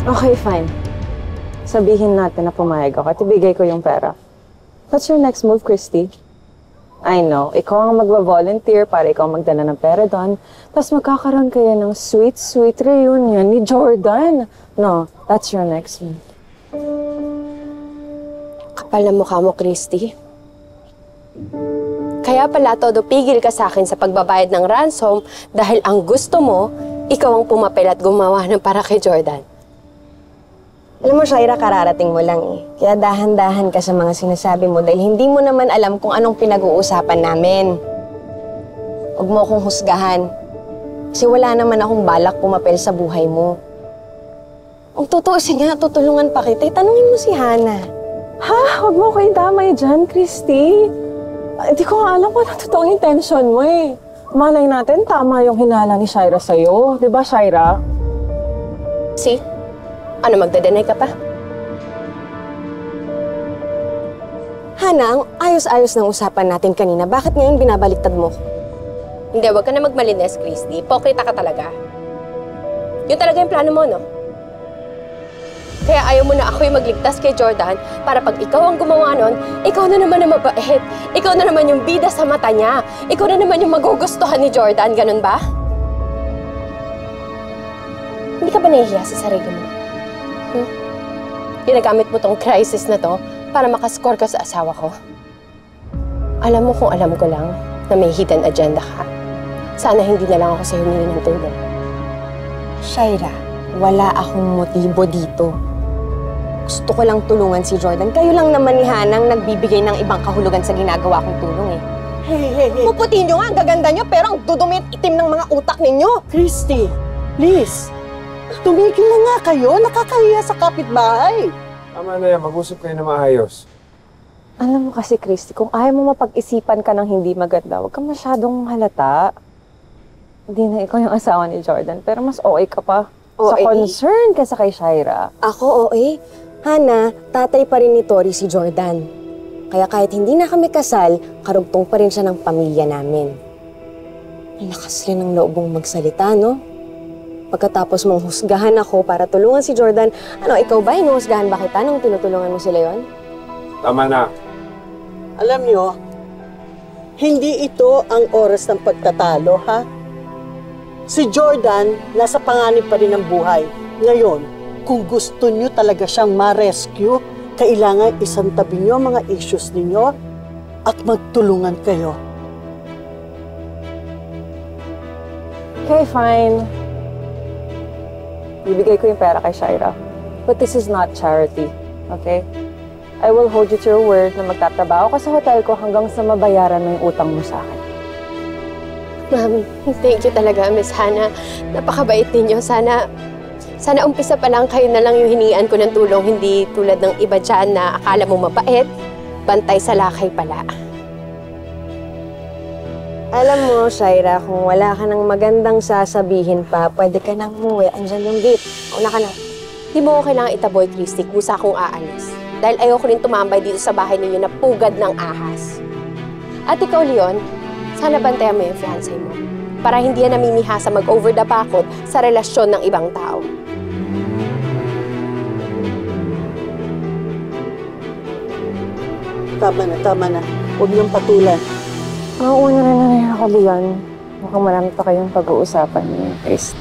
Okay, fine. Sabihin natin na pumayag ako at ibigay ko yung pera. What's your next move, Christy? I know, ikaw ang magva-volunteer para ikaw magdala ng pera doon. Tapos magkakaroon kayo ng sweet, sweet reunion ni Jordan. No, that's your next move. Kapal na mukha mo, Christy. Kaya pala todo pigil ka sa akin sa pagbabayad ng ransom dahil ang gusto mo, ikaw ang pumapel at gumawa ng para kay Jordan. Alam mo, Shaira, kararating mo lang eh. Kaya dahan-dahan ka sa mga sinasabi mo dahil hindi mo naman alam kung anong pinag-uusapan namin. Huwag mo akong husgahan. Kasi wala naman akong balak pumapel sa buhay mo. Kung tutuusin nga, tutulungan pa kita. Tanungin mo si Hana. Ha? Huwag mo ko damay dyan, Christy. Hindi ko nga alam kung ano totoong intention mo eh. Malay natin, tama yung hinala ni Shaira sa'yo. Di ba, Shaira? See? Ano, magdadanay ka pa? Hana, ang ayos-ayos ng usapan natin kanina. Bakit ngayon binabaliktad mo? Hindi, wag ka na magmalinis, Christy. Hipokrita ka talaga. Yun talaga yung plano mo, no? Kaya ayaw mo na ako yung magligtas kay Jordan para pag ikaw ang gumawa nun, ikaw na naman ang mabait. Ikaw na naman yung bida sa mata niya. Ikaw na naman yung magugustuhan ni Jordan. Ganun ba? Hindi ka ba nahihiya sa sarili mo? Ginagamit mo tong crisis na to para makascore ka sa asawa ko. Alam mo kung alam ko lang na may hidden agenda ka. Sana hindi na lang ako sa'yo humingi ng tulong. Shaira, wala akong motibo dito. Gusto ko lang tulungan si Jordan. Kayo lang naman ni Hanang nagbibigay ng ibang kahulugan sa ginagawa kong tulong eh. Hey. Puputin nyo nga, ang gaganda nyo, pero ang dudumi at itim ng mga utak ninyo. Christy, please. Tumigil na nga kayo. Nakakahiya sa kapitbahay. Tama na yan. Mag-usap kayo na maayos. Alam mo kasi, Christy, kung ayaw mo mapag-isipan ka ng hindi maganda, huwag ka masyadong halata. Hindi na ikaw yung asawa ni Jordan, pero mas okay ka pa. Sa concern ka sa kay Shaira. Ako, oo. Hana, tatay pa rin ni Tori si Jordan. Kaya kahit hindi na kami kasal, karugtong pa rin siya ng pamilya namin. Ang lakas rin ng loobong magsalita, no? Pagkatapos mong husgahan ako para tulungan si Jordan, ano, ikaw ba hinuhusgahan ba kita nung tinutulungan mo sila yon? Tama na. Alam nyo, hindi ito ang oras ng pagtatalo, ha? Si Jordan, nasa panganib pa rin ng buhay. Ngayon, kung gusto nyo talaga siyang ma-rescue, kailangan isantabi nyo ang mga issues ninyo at magtulungan kayo. Okay, fine. Ibigay ko yung pera kay Shaira. But this is not charity, okay? I will hold you to your word na magtatrabaho ka sa hotel ko hanggang sa mabayaran mo yung utang mo sa akin. Ma'am, thank you talaga, Miss Hana. Napakabait ninyo. Sana umpisa pa lang kayo na lang yung hinihian ko ng tulong, hindi tulad ng iba dyan na akala mo mabait, bantay sa lakay pala. Alam mo, Shaira, kung wala ka ng magandang sasabihin pa, pwede ka nang umuwi. Andyan yung gate. Una ka na. Di mo ko kailangan itaboy, Christy, kusa akong aalis. Dahil ayoko rin tumambay dito sa bahay ninyo na pugad ng ahas. At ikaw, Leon, sana bantayan mo yung fiancé mo. Para hindi yan namimihasa mag-over the bakod sa relasyon ng ibang tao. Tama na. Huwag niyong patulan. Oo, na ako, Leon. Mukhang marami pa kayong pag-uusapan niyo, Chris.